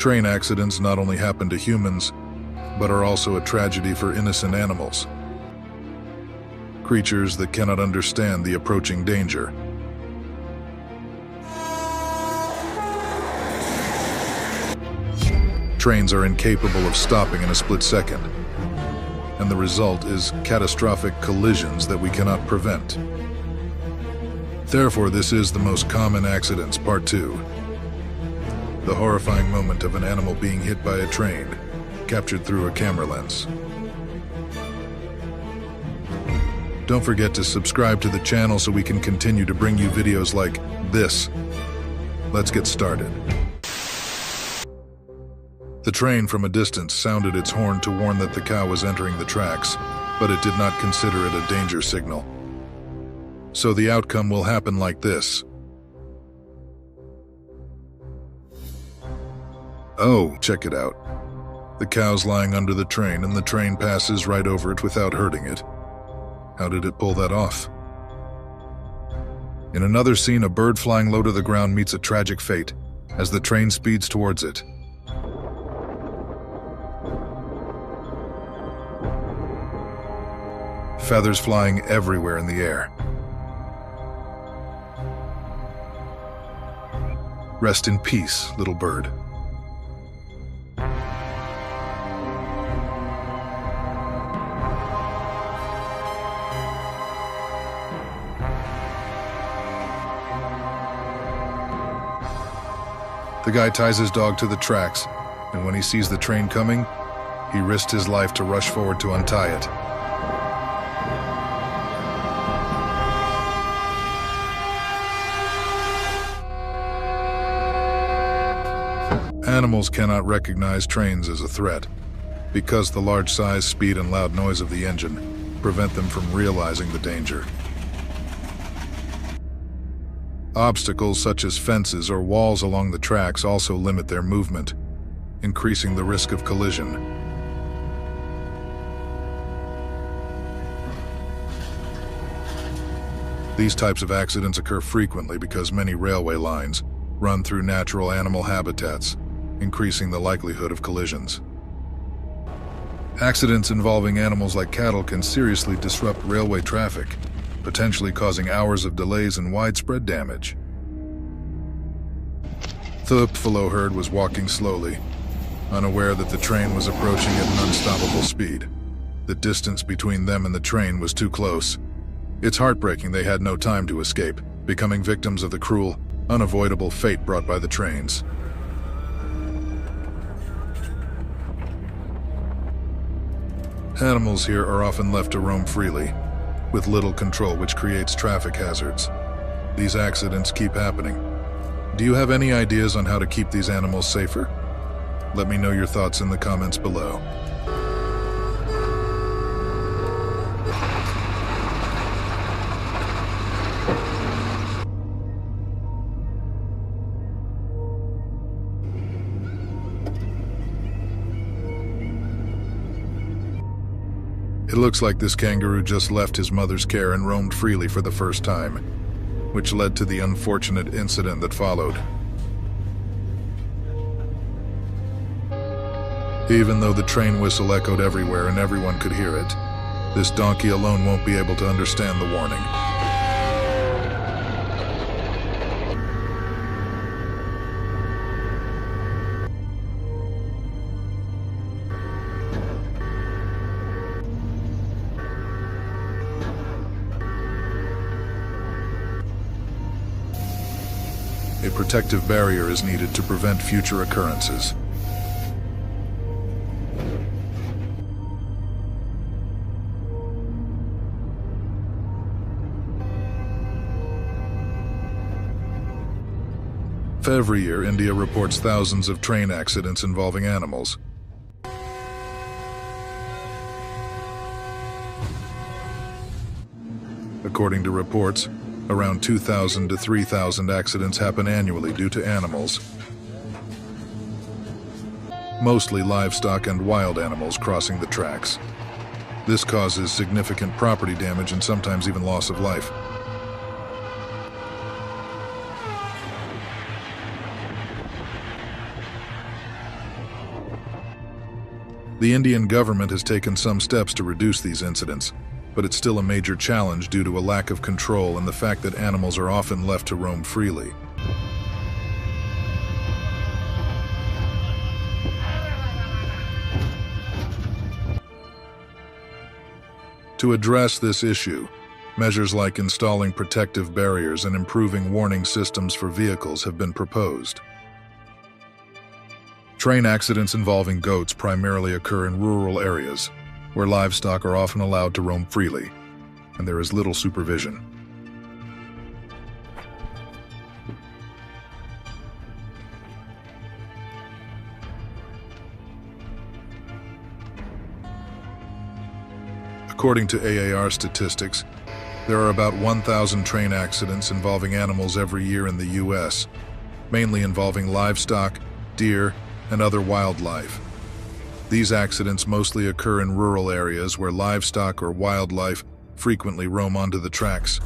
Train accidents not only happen to humans, but are also a tragedy for innocent animals. Creatures that cannot understand the approaching danger. Trains are incapable of stopping in a split second, and the result is catastrophic collisions that we cannot prevent. Therefore, this is the most common accidents, part 2. The horrifying moment of an animal being hit by a train, captured through a camera lens. Don't forget to subscribe to the channel so we can continue to bring you videos like this. Let's get started. The train from a distance sounded its horn to warn that the cow was entering the tracks, but it did not consider it a danger signal. So the outcome will happen like this. Oh, check it out. The cow's lying under the train and the train passes right over it without hurting it. How did it pull that off? In another scene, a bird flying low to the ground meets a tragic fate as the train speeds towards it. Feathers flying everywhere in the air. Rest in peace, little bird. The guy ties his dog to the tracks, and when he sees the train coming, he risked his life to rush forward to untie it. Animals cannot recognize trains as a threat, because the large size, speed, and loud noise of the engine prevent them from realizing the danger. Obstacles such as fences or walls along the tracks also limit their movement, increasing the risk of collision. These types of accidents occur frequently because many railway lines run through natural animal habitats, increasing the likelihood of collisions. Accidents involving animals like cattle can seriously disrupt railway traffic, potentially causing hours of delays and widespread damage. The buffalo herd was walking slowly, unaware that the train was approaching at an unstoppable speed. The distance between them and the train was too close. It's heartbreaking they had no time to escape, becoming victims of the cruel, unavoidable fate brought by the trains. Animals here are often left to roam freely, with little control, which creates traffic hazards. These accidents keep happening. Do you have any ideas on how to keep these animals safer? Let me know your thoughts in the comments below. It looks like this kangaroo just left his mother's care and roamed freely for the first time, which led to the unfortunate incident that followed. Even though the train whistle echoed everywhere and everyone could hear it, this donkey alone won't be able to understand the warning. A protective barrier is needed to prevent future occurrences. Every year, India reports thousands of train accidents involving animals. According to reports, around 2,000 to 3,000 accidents happen annually due to animals. Mostly livestock and wild animals crossing the tracks. This causes significant property damage and sometimes even loss of life. The Indian government has taken some steps to reduce these incidents, but it's still a major challenge due to a lack of control and the fact that animals are often left to roam freely. To address this issue, measures like installing protective barriers and improving warning systems for vehicles have been proposed. Train accidents involving goats primarily occur in rural areas, where livestock are often allowed to roam freely, and there is little supervision. According to AAR statistics, there are about 1,000 train accidents involving animals every year in the U.S., mainly involving livestock, deer, and other wildlife. These accidents mostly occur in rural areas where livestock or wildlife frequently roam onto the tracks.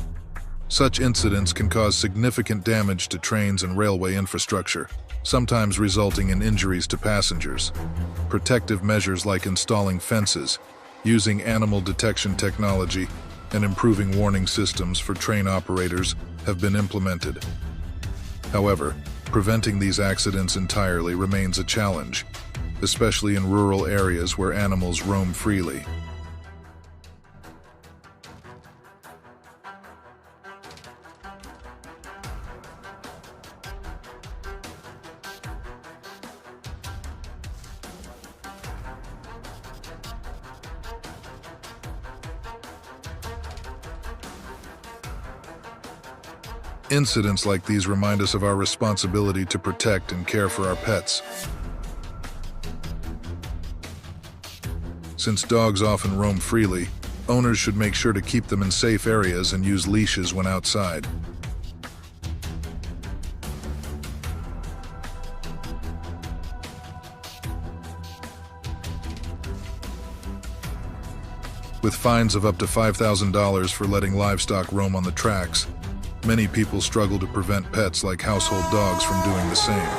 Such incidents can cause significant damage to trains and railway infrastructure, sometimes resulting in injuries to passengers. Protective measures like installing fences, using animal detection technology, and improving warning systems for train operators have been implemented. However, preventing these accidents entirely remains a challenge, especially in rural areas where animals roam freely. Incidents like these remind us of our responsibility to protect and care for our pets. Since dogs often roam freely, owners should make sure to keep them in safe areas and use leashes when outside. With fines of up to $5,000 for letting livestock roam on the tracks, many people struggle to prevent pets like household dogs from doing the same.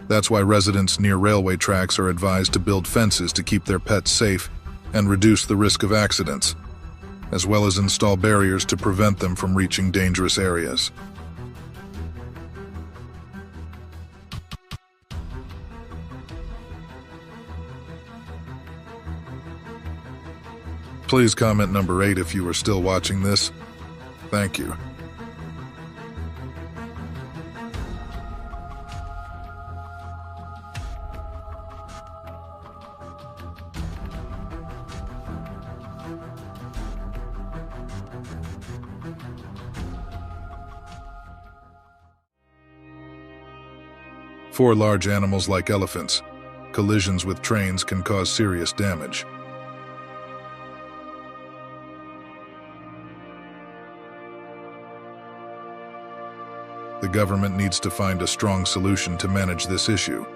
That's why residents near railway tracks are advised to build fences to keep their pets safe and reduce the risk of accidents, as well as install barriers to prevent them from reaching dangerous areas. Please comment number 8 if you are still watching this. Thank you. For large animals like elephants, collisions with trains can cause serious damage. The government needs to find a strong solution to manage this issue.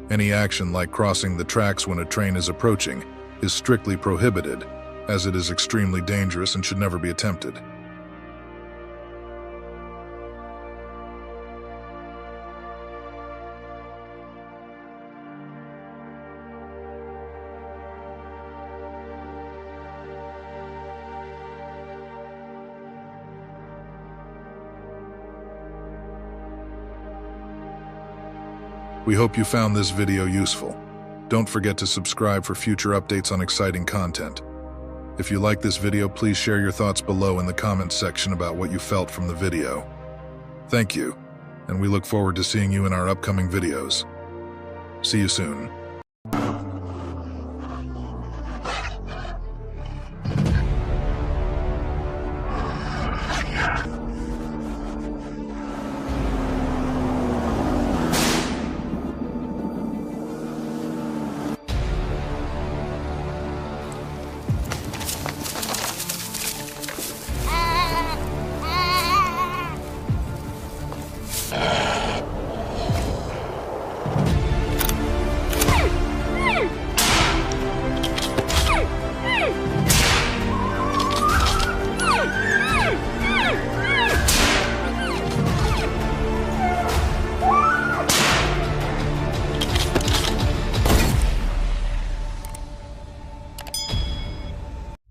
Any action like crossing the tracks when a train is approaching is strictly prohibited, as it is extremely dangerous and should never be attempted. We hope you found this video useful. Don't forget to subscribe for future updates on exciting content. If you like this video, please share your thoughts below in the comments section about what you felt from the video. Thank you, and we look forward to seeing you in our upcoming videos. See you soon.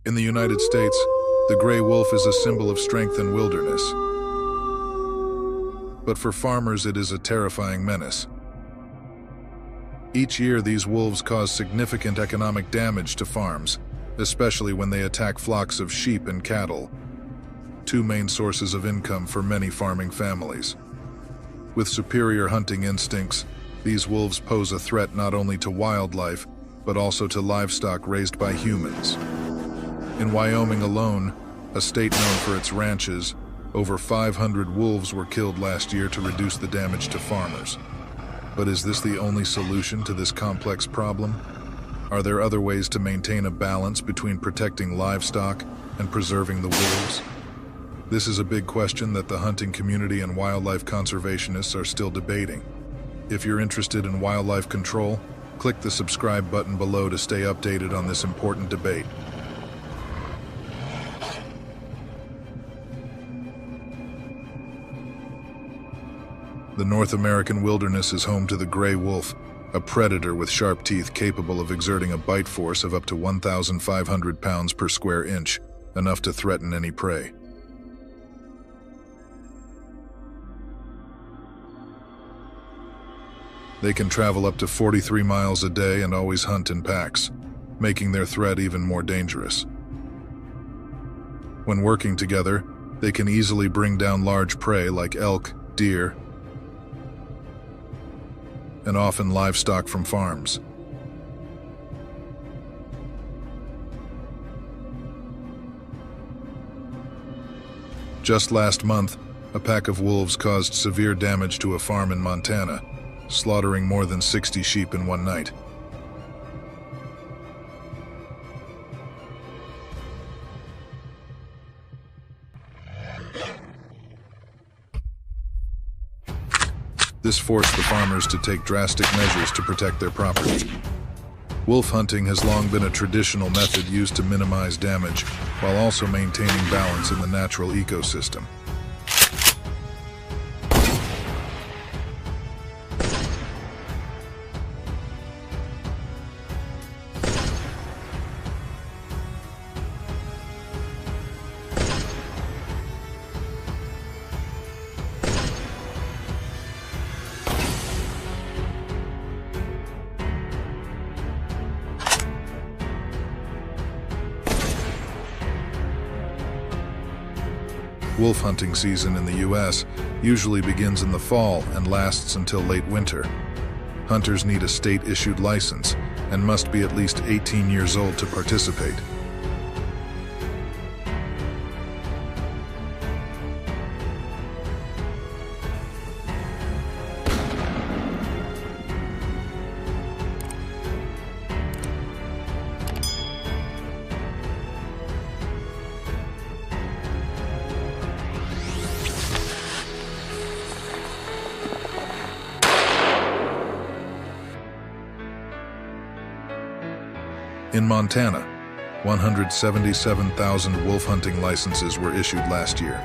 In the United States, the gray wolf is a symbol of strength and wilderness. But for farmers, it is a terrifying menace. Each year, these wolves cause significant economic damage to farms, especially when they attack flocks of sheep and cattle, two main sources of income for many farming families. With superior hunting instincts, these wolves pose a threat not only to wildlife, but also to livestock raised by humans. In Wyoming alone, a state known for its ranches, over 500 wolves were killed last year to reduce the damage to farmers. But is this the only solution to this complex problem? Are there other ways to maintain a balance between protecting livestock and preserving the wolves? This is a big question that the hunting community and wildlife conservationists are still debating. If you're interested in wildlife control, click the subscribe button below to stay updated on this important debate. The North American wilderness is home to the gray wolf, a predator with sharp teeth capable of exerting a bite force of up to 1,500 pounds per square inch, enough to threaten any prey. They can travel up to 43 miles a day and always hunt in packs, making their threat even more dangerous. When working together, they can easily bring down large prey like elk, deer, and often livestock from farms. Just last month, a pack of wolves caused severe damage to a farm in Montana, slaughtering more than 60 sheep in one night. This forced the farmers to take drastic measures to protect their property. Wolf hunting has long been a traditional method used to minimize damage, while also maintaining balance in the natural ecosystem. Wolf hunting season in the U.S. usually begins in the fall and lasts until late winter. Hunters need a state-issued license and must be at least 18 years old to participate. In Montana, 177,000 wolf hunting licenses were issued last year.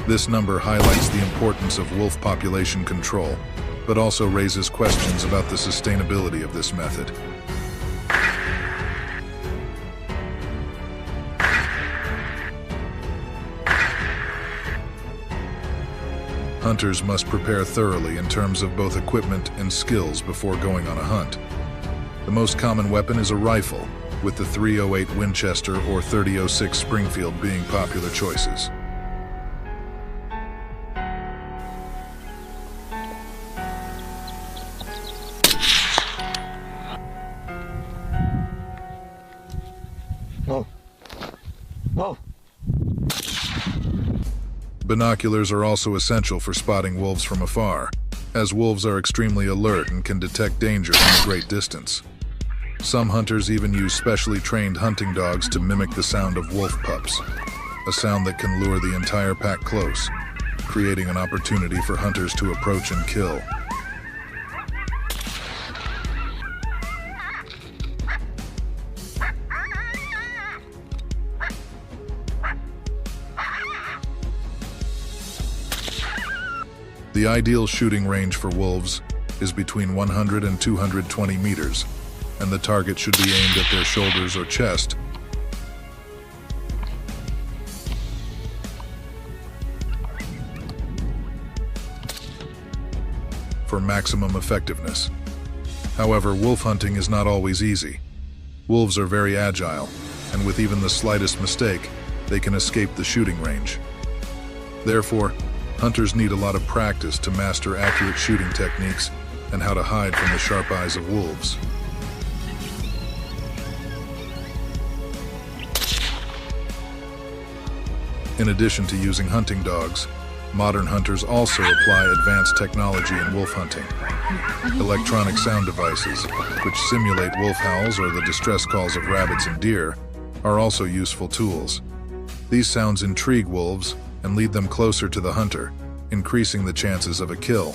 This number highlights the importance of wolf population control, but also raises questions about the sustainability of this method. Hunters must prepare thoroughly in terms of both equipment and skills before going on a hunt. The most common weapon is a rifle, with the .308 Winchester or .30-06 Springfield being popular choices. Binoculars are also essential for spotting wolves from afar, as wolves are extremely alert and can detect danger from a great distance. Some hunters even use specially trained hunting dogs to mimic the sound of wolf pups, a sound that can lure the entire pack close, creating an opportunity for hunters to approach and kill. The ideal shooting range for wolves is between 100 and 220 meters, and the target should be aimed at their shoulders or chest. For maximum effectiveness. However, wolf hunting is not always easy. Wolves are very agile, and with even the slightest mistake, they can escape the shooting range. Therefore, hunters need a lot of practice to master accurate shooting techniques and how to hide from the sharp eyes of wolves. In addition to using hunting dogs, modern hunters also apply advanced technology in wolf hunting. Electronic sound devices, which simulate wolf howls or the distress calls of rabbits and deer, are also useful tools. These sounds intrigue wolves and lead them closer to the hunter, increasing the chances of a kill.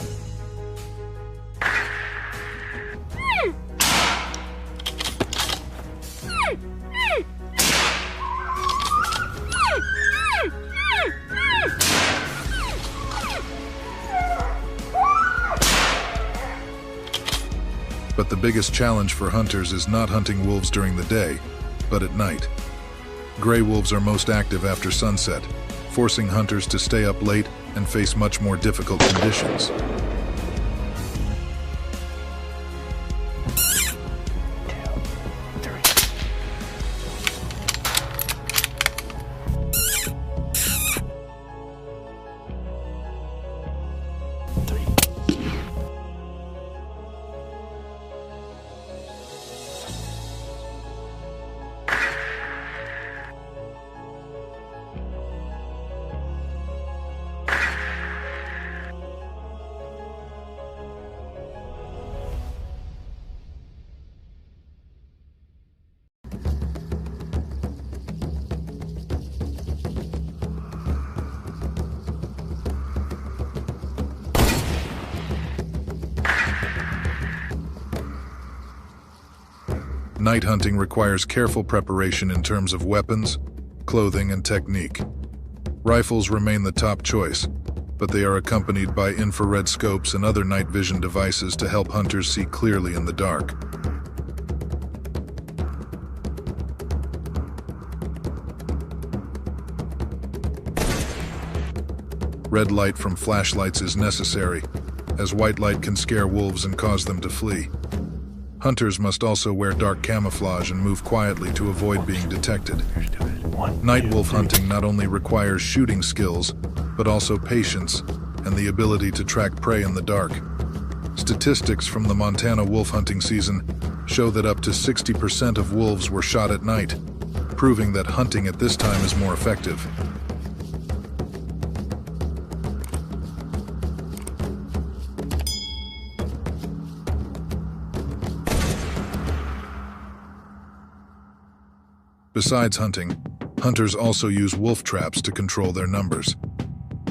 But the biggest challenge for hunters is not hunting wolves during the day, but at night. Gray wolves are most active after sunset, forcing hunters to stay up late and face much more difficult conditions. Night hunting requires careful preparation in terms of weapons, clothing, and technique. Rifles remain the top choice, but they are accompanied by infrared scopes and other night vision devices to help hunters see clearly in the dark. Red light from flashlights is necessary, as white light can scare wolves and cause them to flee. Hunters must also wear dark camouflage and move quietly to avoid being detected. Night wolf hunting not only requires shooting skills, but also patience and the ability to track prey in the dark. Statistics from the Montana wolf hunting season show that up to 60% of wolves were shot at night, proving that hunting at this time is more effective. Besides hunting, hunters also use wolf traps to control their numbers.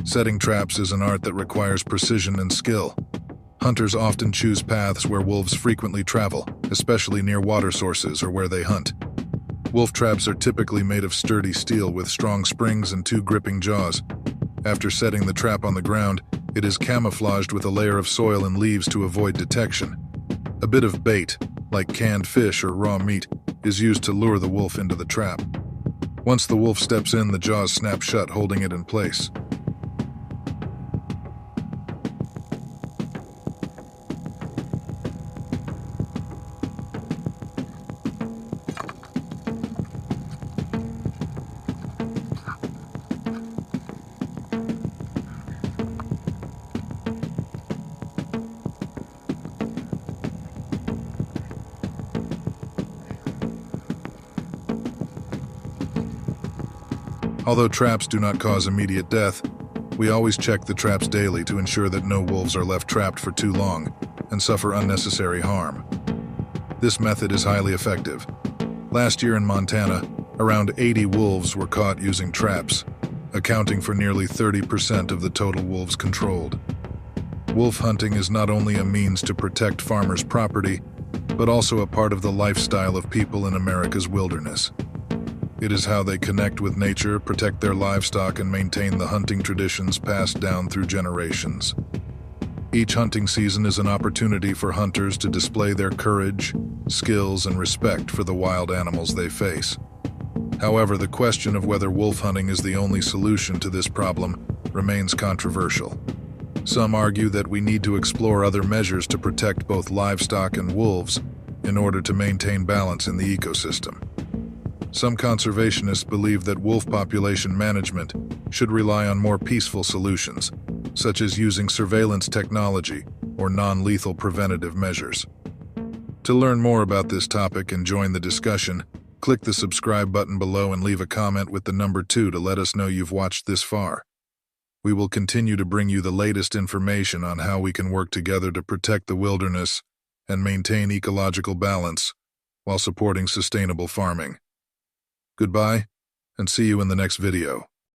Setting traps is an art that requires precision and skill. Hunters often choose paths where wolves frequently travel, especially near water sources or where they hunt. Wolf traps are typically made of sturdy steel with strong springs and two gripping jaws. After setting the trap on the ground, It is camouflaged with a layer of soil and leaves to avoid detection. A bit of bait, like canned fish or raw meat, is used to lure the wolf into the trap. Once the wolf steps in, the jaws snap shut, holding it in place. Although traps do not cause immediate death, we always check the traps daily to ensure that no wolves are left trapped for too long and suffer unnecessary harm. This method is highly effective. Last year in Montana, around 80 wolves were caught using traps, accounting for nearly 30% of the total wolves controlled. Wolf hunting is not only a means to protect farmers' property, but also a part of the lifestyle of people in America's wilderness. It is how they connect with nature, protect their livestock, and maintain the hunting traditions passed down through generations. Each hunting season is an opportunity for hunters to display their courage, skills, and respect for the wild animals they face. However, the question of whether wolf hunting is the only solution to this problem remains controversial. Some argue that we need to explore other measures to protect both livestock and wolves in order to maintain balance in the ecosystem. Some conservationists believe that wolf population management should rely on more peaceful solutions, such as using surveillance technology or non-lethal preventative measures. To learn more about this topic and join the discussion, click the subscribe button below and leave a comment with the number 2 to let us know you've watched this far. We will continue to bring you the latest information on how we can work together to protect the wilderness and maintain ecological balance while supporting sustainable farming. Goodbye, and see you in the next video.